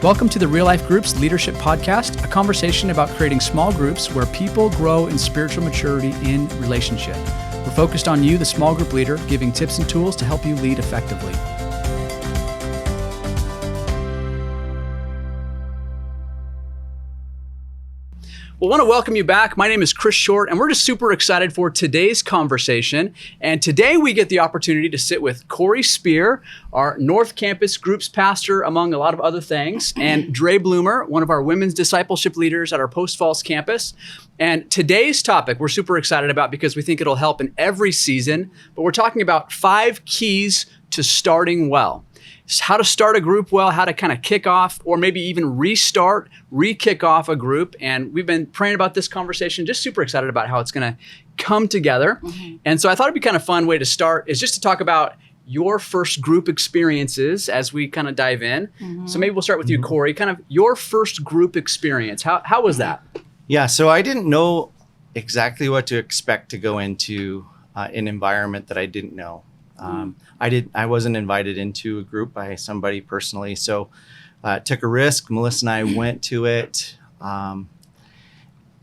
Welcome to the Real Life Groups Leadership Podcast, a conversation about creating small groups where people grow in spiritual maturity in relationship. We're focused on you, the small group leader, giving tips and tools to help you lead effectively. Well, I want to welcome you back. My name is Chris Short, and we're just super excited for today's conversation. And today we get the opportunity to sit with Cory Speer, our North Campus Groups pastor, among a lot of other things, and Dre Bloomer, one of our women's discipleship leaders at our Post Falls campus. And today's topic we're super excited about because we think it'll help in every season, but we're talking about 5 keys to starting well. How to start a group well, how to kind of kick off or maybe even re-kick off a group. And we've been praying about this conversation, just super excited about how it's going to come together. Mm-hmm. And so I thought it'd be kind of a fun way to start is just to talk about your first group experiences as we kind of dive in. Mm-hmm. So maybe we'll start with you, Cory, kind of your first group experience. How was that? Yeah, so I didn't know exactly what to expect to go into an environment that I didn't know. I wasn't invited into a group by somebody personally, so took a risk. Melissa and I went to it,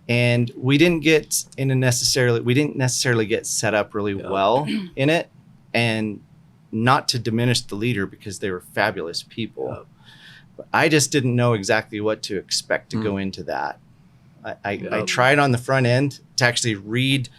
and we didn't necessarily get set up really well in it, and not to diminish the leader because they were fabulous people. But I just didn't know exactly what to expect to go into that. I tried on the front end to actually read.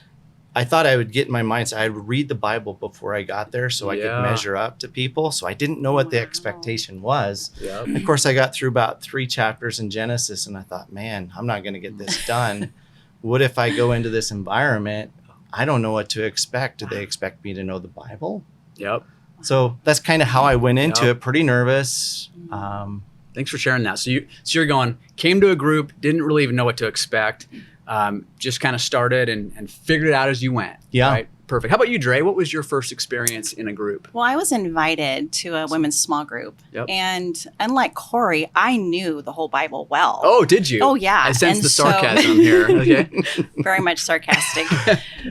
I thought I would get in my mind, so I would read the Bible before I got there so I could measure up to people. So I didn't know what the expectation was. Yep. And of course, I got through about 3 chapters in Genesis, and I thought, man, I'm not going to get this done. What if I go into this environment? I don't know what to expect. Do they expect me to know the Bible? Yep. So that's kind of how I went into it, pretty nervous. Thanks for sharing that. So you're came to a group, didn't really even know what to expect. Just kind of started and figured it out as you went. Yeah. Right? Perfect. How about you, Dre? What was your first experience in a group? Well, I was invited to a women's small group. Yep. And unlike Cory, I knew the whole Bible well. Oh, did you? Oh, yeah. I sense the sarcasm here. Okay. Very much sarcastic.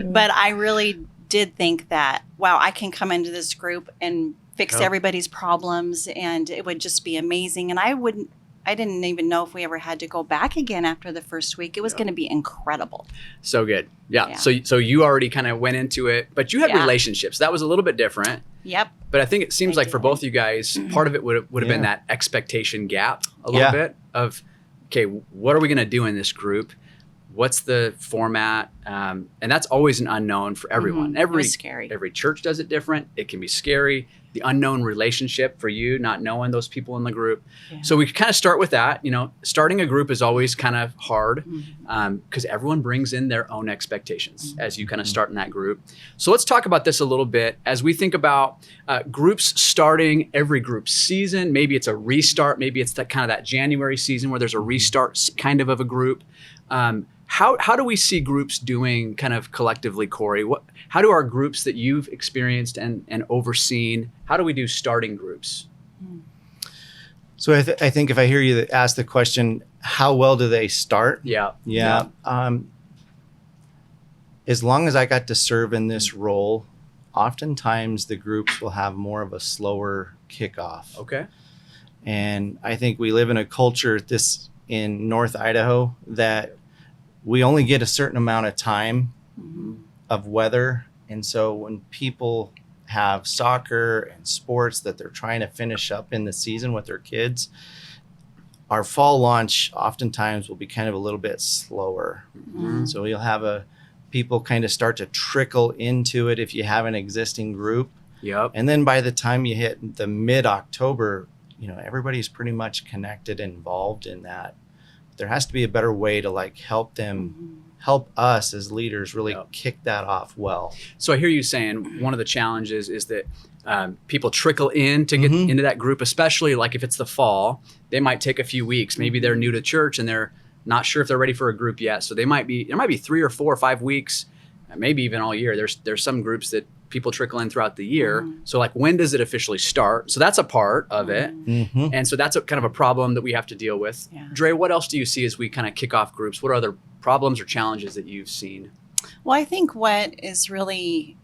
But I really did think that, wow, I can come into this group and fix everybody's problems and it would just be amazing. And I didn't even know if we ever had to go back again after the first week. It was going to be incredible. So good. Yeah. So you already kind of went into it, but you had relationships. That was a little bit different. Yep. But I think it seems like for both you guys, part of it would have been that expectation gap a little bit of, okay, what are we going to do in this group? What's the format? And that's always an unknown for everyone. It was scary. Every church does it different. It can be scary. The unknown relationship for you, not knowing those people in the group. Yeah. So we could kind of start with that. Starting a group is always kind of hard because everyone brings in their own expectations as you kind of start in that group. So let's talk about this a little bit as we think about groups starting every group season. Maybe it's a restart. Maybe it's that kind of that January season where there's a restart kind of a group. How do we see groups doing kind of collectively, Cory? How do our groups that you've experienced and overseen, how do we do starting groups? So I think if I hear you ask the question, how well do they start? Yeah. As long as I got to serve in this role, oftentimes the groups will have more of a slower kickoff. Okay. And I think we live in a culture in North Idaho that we only get a certain amount of time of weather. And so when people have soccer and sports that they're trying to finish up in the season with their kids, our fall launch oftentimes will be kind of a little bit slower. So you'll have people kind of start to trickle into it if you have an existing group. Yep. And then by the time you hit the mid-October, everybody's pretty much connected and involved in that. There has to be a better way to help us as leaders really kick that off well. So I hear you saying one of the challenges is that people trickle in to get into that group, especially like if it's the fall, they might take a few weeks. Maybe they're new to church and they're not sure if they're ready for a group yet. So there might be 3 or 4 or 5 weeks, maybe even all year. There's some groups that people trickle in throughout the year. So when does it officially start? So that's a part of it. And so that's kind of a problem that we have to deal with. Yeah. Dre, what else do you see as we kind of kick off groups? What are other problems or challenges that you've seen? Well, I think what is really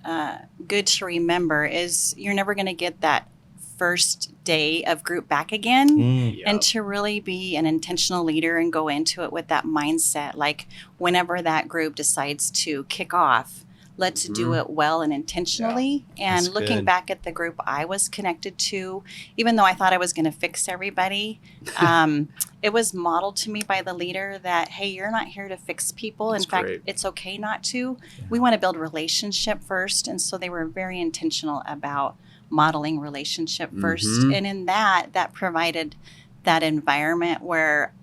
good to remember is you're never going to get that first day of group back again. Yep. And to really be an intentional leader and go into it with that mindset, like whenever that group decides to kick off, let's do it well and intentionally. And That's looking good. back at the group I was connected to, even though I thought I was going to fix everybody, it was modeled to me by the leader that, hey, you're not here to fix people. That's in fact, great. it's okay not to. We want to build relationship first. And so they were very intentional about modeling relationship first. And in that provided that environment where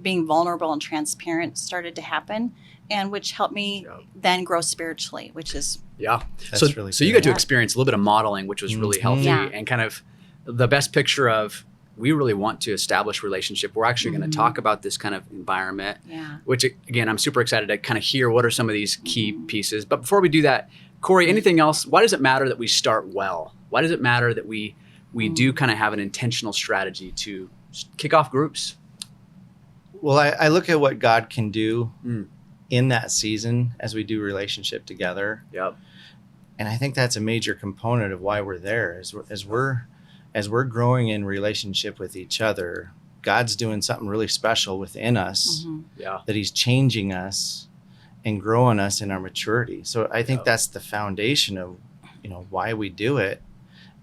being vulnerable and transparent started to happen, and which helped me then grow spiritually, which is That's so really so you good. got to experience a little bit of modeling, which was really healthy, Yeah. and kind of the best picture of, we really want to establish relationship. We're actually going to talk about this kind of environment, which again, I'm super excited to kind of hear what are some of these key pieces. But before we do that, Cory, anything else? Why does it matter that we start well? Why does it matter that we do kind of have an intentional strategy to kick off groups? Well, I look at what God can do in that season as we do relationship together. Yep. And I think that's a major component of why we're there. As we're growing in relationship with each other, God's doing something really special within us, Yeah. that he's changing us and growing us in our maturity. So I think Yeah. that's the foundation of, why we do it.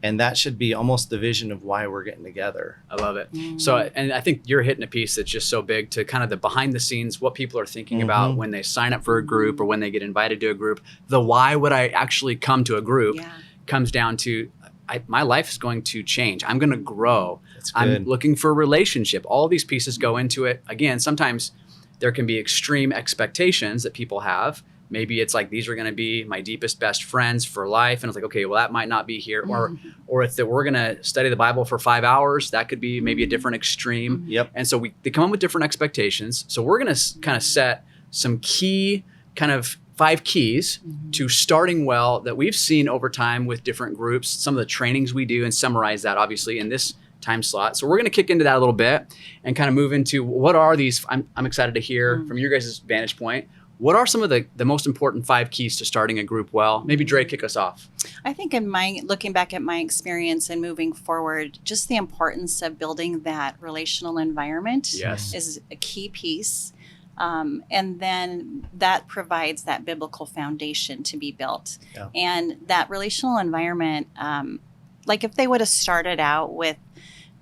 And that should be almost the vision of why we're getting together. I love it. So, and I think you're hitting a piece that's just so big to kind of the behind the scenes, what people are thinking about when they sign up for a group or when they get invited to a group. The why would I actually come to a group comes down to, my life is going to change. I'm going to grow. That's good. I'm looking for a relationship. All these pieces go into it. Again, sometimes there can be extreme expectations that people have. Maybe it's like, these are going to be my deepest, best friends for life. And it's like, okay, well, that might not be here. Or it's that we're going to study the Bible for 5 hours. That could be maybe a different extreme. Yep. And so they come up with different expectations. So we're going to kind of set some key kind of 5 keys to starting well that we've seen over time with different groups, some of the trainings we do, and summarize that obviously in this time slot. So we're going to kick into that a little bit and kind of move into what are these, I'm excited to hear from your guys' vantage point. What are some of the most important 5 keys to starting a group well? Maybe Dre, kick us off. I think looking back at my experience and moving forward, just the importance of building that relational environment is a key piece. And then that provides that biblical foundation to be built. Yeah. And that relational environment, like if they would have started out with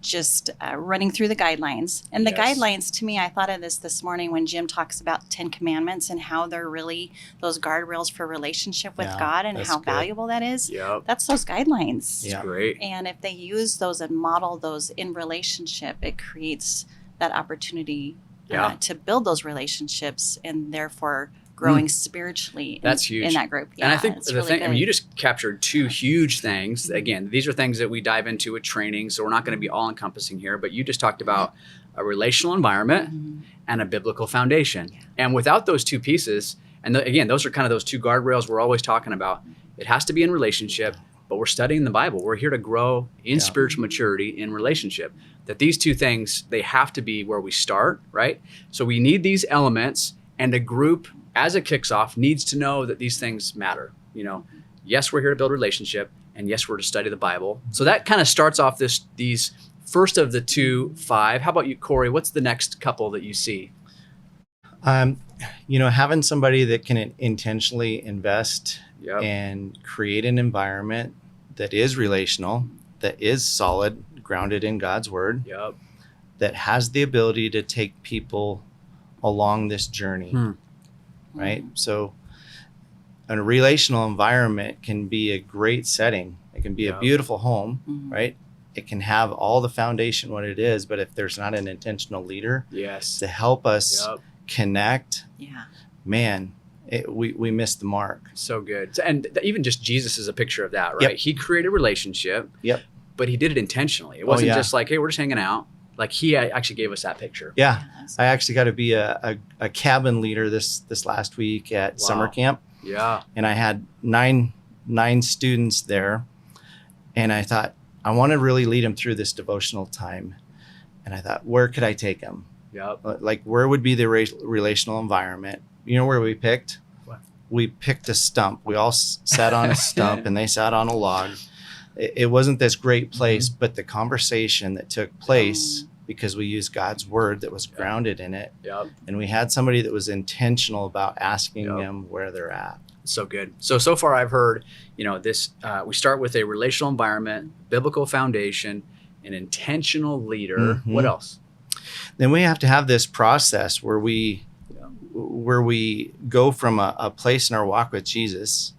just running through the guidelines. And the guidelines, to me, I thought of this morning when Jim talks about 10 Commandments and how they're really those guardrails for relationship with God and how valuable that is. Yep. That's those guidelines. That's great. And if they use those and model those in relationship, it creates that opportunity to build those relationships and therefore growing spiritually That's huge. in that group. And I think the really thing, good. you just captured 2 huge things. Again, these are things that we dive into with training, so we're not going to be all encompassing here, but you just talked about a relational environment and a biblical foundation. And without those 2 pieces, and again, those are kind of those 2 guardrails we're always talking about. It has to be in relationship, but we're studying the Bible. We're here to grow in spiritual maturity in relationship. That these 2 things, they have to be where we start, right? So we need these elements, and a group as it kicks off needs to know that these things matter. Yes, we're here to build relationship, and yes, we're to study the Bible. So that kind of starts off these first of the 2, 5. How about you, Cory? What's the next couple that you see? Having somebody that can intentionally invest Yep. and create an environment that is relational, that is solid, grounded in God's word, Yep. that has the ability to take people along this journey, right? So a relational environment can be a great setting. It can be a beautiful home, right? It can have all the foundation what it is, but if there's not an intentional leader Yes. to help us connect, man, we missed the mark. So good. And even just Jesus is a picture of that, right? Yep. He created a relationship, but he did it intentionally. It wasn't just like, hey, we're just hanging out. Like he actually gave us that picture. Yeah. I actually got to be a cabin leader this last week at summer camp. Yeah. And I had nine students there. And I thought, I want to really lead them through this devotional time. And I thought, where could I take them? Yep. Like, where would be the relational environment? You know where we picked? What? We picked a stump. We all sat on a stump and they sat on a log. it wasn't this great place, but the conversation that took place, because we used God's word that was grounded in it. And we had somebody that was intentional about asking them where they're at. So good. So far I've heard, this, we start with a relational environment, biblical foundation, an intentional leader. What else? Then we have to have this process where we go from a place in our walk with Jesus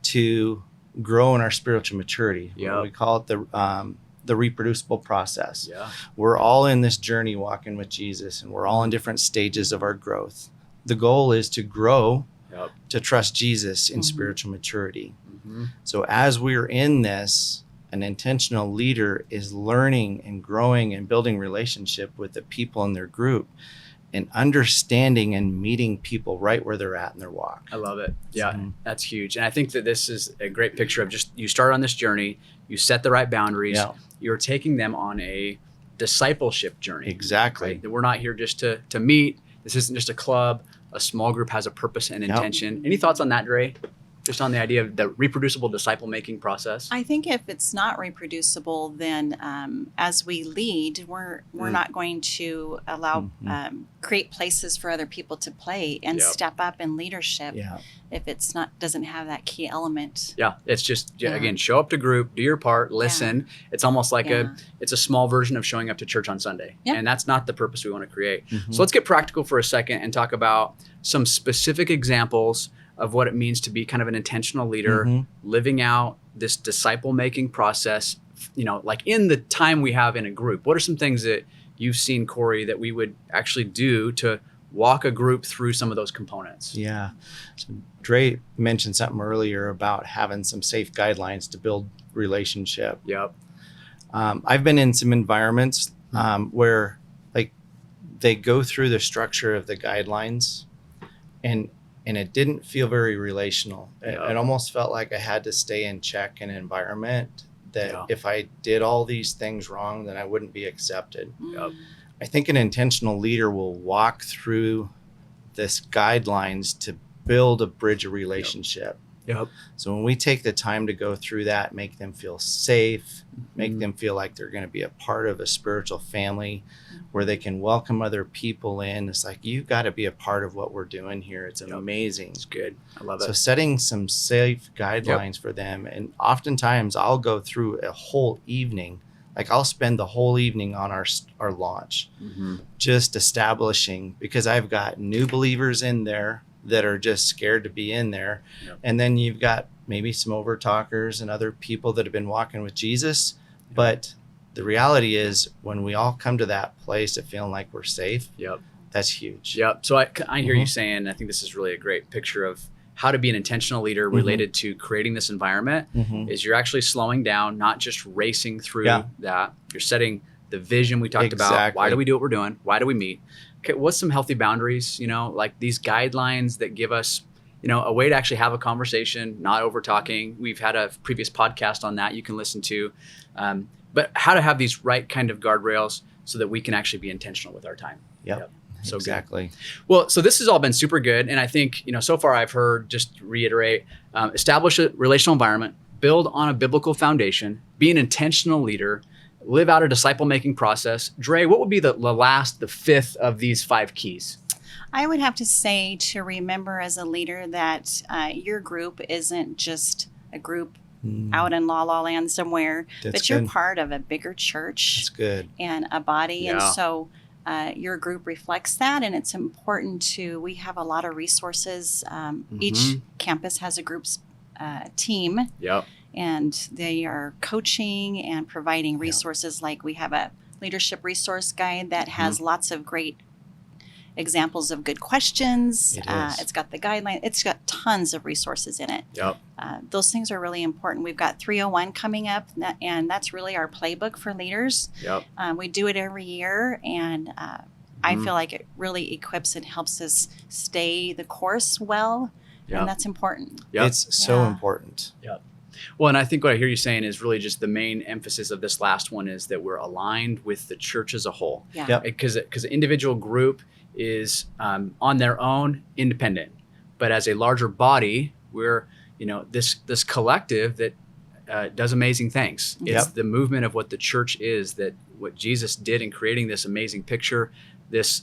to grow in our spiritual maturity. We call it the reproducible process. We're all in this journey walking with Jesus, and we're all in different stages of our growth. The goal is to grow, to trust Jesus in spiritual maturity. So as we're in this, an intentional leader is learning and growing and building relationship with the people in their group and understanding and meeting people right where they're at in their walk. I love it. Yeah, that's huge. And I think that this is a great picture of just, you start on this journey, you set the right boundaries, you're taking them on a discipleship journey. Exactly. Right? That we're not here just to meet. This isn't just a club. A small group has a purpose and intention. Any thoughts on that, Dre? Just on the idea of the reproducible disciple-making process? I think if it's not reproducible, then as we lead, we're not going to allow create places for other people to play and step up in leadership if it's not doesn't have that key element. It's just again, show up to group, do your part, listen. It's almost like it's a small version of showing up to church on Sunday, and that's not the purpose we want to create. So let's get practical for a second and talk about some specific examples of what it means to be kind of an intentional leader, living out this disciple-making process, like in the time we have in a group. What are some things that you've seen, Cory, that we would actually do to walk a group through some of those components? Yeah. So Dre mentioned something earlier about having some safe guidelines to build relationship. I've been in some environments where like they go through the structure of the guidelines and it didn't feel very relational. It almost felt like I had to stay in check in an environment that if I did all these things wrong, then I wouldn't be accepted. I think an intentional leader will walk through this guidelines to build a bridge of relationship. So when we take the time to go through that, make them feel safe, make them feel like they're going to be a part of a spiritual family where they can welcome other people in. It's like, you've got to be a part of what we're doing here. It's amazing. It's good. I love it. So setting some safe guidelines for them. And oftentimes I'll go through a whole evening. Like I'll spend the whole evening on our launch, just establishing, because I've got new believers in there that are just scared to be in there. And then you've got maybe some over talkers and other people that have been walking with Jesus. But the reality is when we all come to that place of feeling like we're safe, that's huge. So I hear you saying, I think this is really a great picture of how to be an intentional leader related to creating this environment is you're actually slowing down, not just racing through that. You're setting the vision we talked about. Why do we do what we're doing? Why do we meet? Okay, what's some healthy boundaries, like these guidelines that give us, a way to actually have a conversation, not over talking. We've had a previous podcast on that you can listen to, but how to have these right kind of guardrails so that we can actually be intentional with our time. So exactly. Good. Well, so this has all been super good. And I think, so far I've heard, just reiterate, establish a relational environment, build on a biblical foundation, be an intentional leader, live out a disciple-making process. Dre, what would be the fifth of these 5 keys? I would have to say to remember as a leader that your group isn't just a group out in La La Land somewhere, but you're part of a bigger church. That's good. And a body. And so your group reflects that. And it's important we have a lot of resources. Each campus has a group's team. And they are coaching and providing resources. Like we have a leadership resource guide that has lots of great examples of good questions. It's got the guideline. It's got tons of resources in it. Those things are really important. We've got 301 coming up, and that's really our playbook for leaders. We do it every year, and I feel like it really equips and helps us stay the course well, and that's important. It's so important. Well, and I think what I hear you saying is really just the main emphasis of this last one is that we're aligned with the church as a whole. Because an individual group is on their own, independent, but as a larger body, we're this collective that does amazing things. It's Yep. the movement of what the church is, that what Jesus did in creating this amazing picture, this,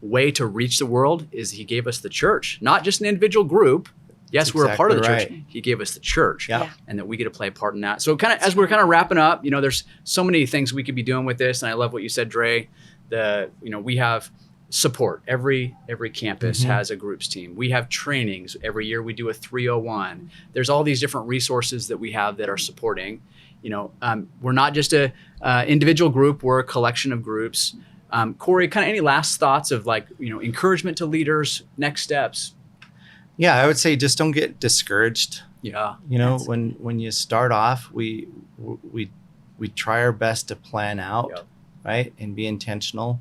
way to reach the world is he gave us the church, not just an individual group. Yes, That's we're a part of the exactly church. He gave us the church, Yeah. and that we get to play a part in that. So kind of as we're kind of wrapping up, there's so many things we could be doing with this, and I love what you said, Dre. We have support. Every campus has a groups team. We have trainings. Every year we do a 301. There's all these different resources that we have that are supporting. We're not just a individual group. We're a collection of groups. Cory, kind of any last thoughts of encouragement to leaders, next steps? Yeah, I would say just don't get discouraged. Yeah. When you start off, we try our best to plan out, Yep. right, and be intentional.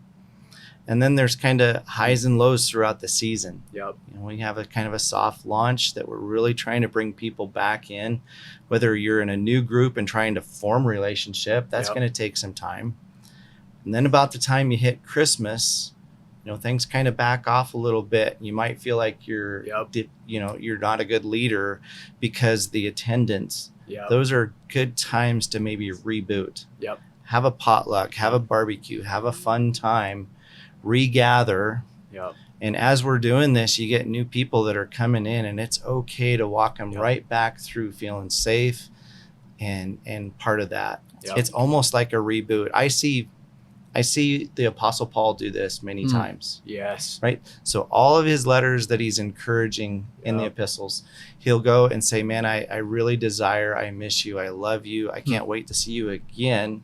And then there's kind of highs and lows throughout the season. Yep. We have a kind of a soft launch that we're really trying to bring people back in. Whether you're in a new group and trying to form a relationship, that's Yep. going to take some time. And then about the time you hit Christmas, things kind of back off a little bit. You might feel like you're not a good leader because the attendance. Yep. Those are good times to maybe reboot. Yep. Have a potluck, have a barbecue, have a fun time, regather. Yep. And as we're doing this, you get new people that are coming in, and it's okay to walk them Yep. right back through feeling safe and part of that. Yep. It's almost like a reboot. I see the Apostle Paul do this many times. Yes. Right? So all of his letters that he's encouraging in the Yep. epistles, he'll go and say, man, I really desire, I miss you, I love you, I can't wait to see you again.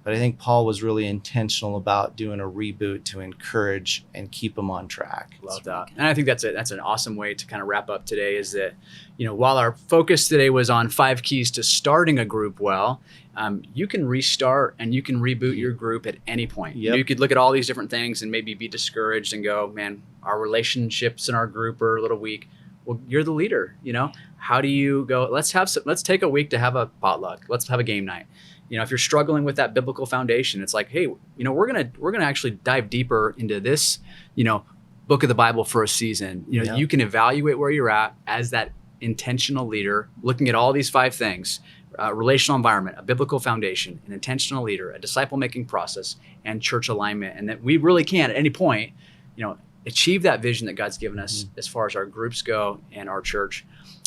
But I think Paul was really intentional about doing a reboot to encourage and keep them on track. Love that. And I think that's an awesome way to kind of wrap up today is that, while our focus today was on 5 keys to starting a group well, you can restart and you can reboot your group at any point. Yep. You could look at all these different things and maybe be discouraged and go, man, our relationships in our group are a little weak. Well, you're the leader, How do you go, let's take a week to have a potluck. Let's have a game night. If you're struggling with that biblical foundation, it's like, hey, we're gonna actually dive deeper into this, book of the Bible for a season. Yeah. You can evaluate where you're at as that intentional leader, looking at all these 5 things: relational environment, a biblical foundation, an intentional leader, a disciple-making process, and church alignment. And that we really can at any point, achieve that vision that God's given us as far as our groups go and our church.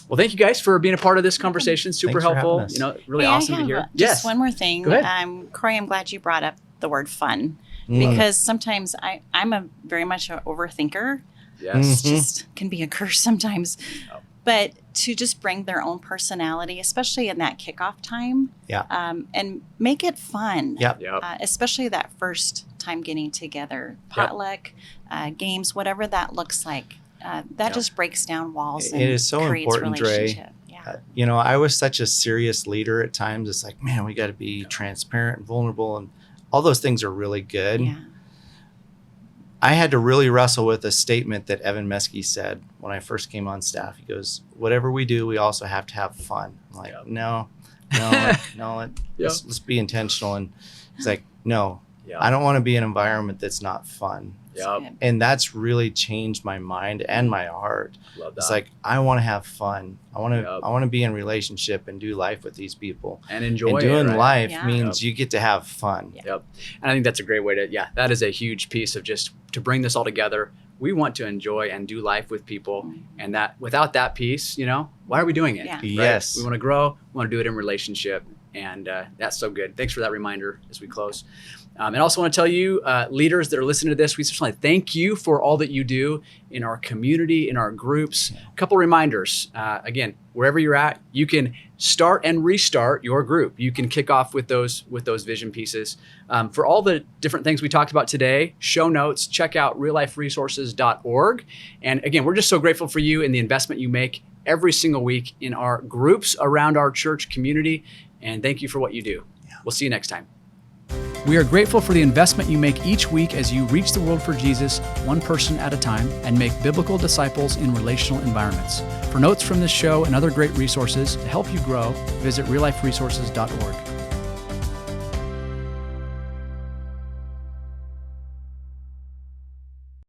Well, thank you guys for being a part of this conversation. Super Thanks for helpful. having us. Really Hey, awesome I to have hear. Just one more thing. Go ahead. Cory, I'm glad you brought up the word fun because sometimes I'm a very much an overthinker. Yes. It just can be a curse sometimes. Oh. But to just bring their own personality, especially in that kickoff time, and make it fun. Yep. Yep. Especially that first time getting together, potluck, games, whatever that looks like. That just breaks down walls. It And is so creates important, Dre. relationship. Yeah. I was such a serious leader at times. It's like, man, we got to be transparent and vulnerable, and all those things are really good. Yeah. I had to really wrestle with a statement that Evan Meskey said when I first came on staff. He goes, whatever we do, we also have to have fun. I'm like, Yep. no, let's be intentional. And he's like, no, Yep. I don't want to be in an environment that's not fun. Yep. And that's really changed my mind and my heart. Love that. It's like, I want to have fun. I want to, Yep. I want to be in relationship and do life with these people. and enjoy And doing it, right? life Yeah. means you get to have fun. Yep. And I think that's a great way to, that is a huge piece of just to bring this all together. We want to enjoy and do life with people. And that without that piece, why are we doing it? Yeah. Right? Yes. We want to grow. We want to do it in relationship. And that's so good. Thanks for that reminder as we close. And I also want to tell you, leaders that are listening to this, we just want to thank you for all that you do in our community, in our groups. A couple reminders. Again, wherever you're at, you can start and restart your group. You can kick off with those vision pieces. For all the different things we talked about today, show notes, check out realliferesources.org. And again, we're just so grateful for you and the investment you make every single week in our groups around our church community. And thank you for what you do. We'll see you next time. We are grateful for the investment you make each week as you reach the world for Jesus, one person at a time, and make biblical disciples in relational environments. For notes from this show and other great resources to help you grow, visit realliferesources.org.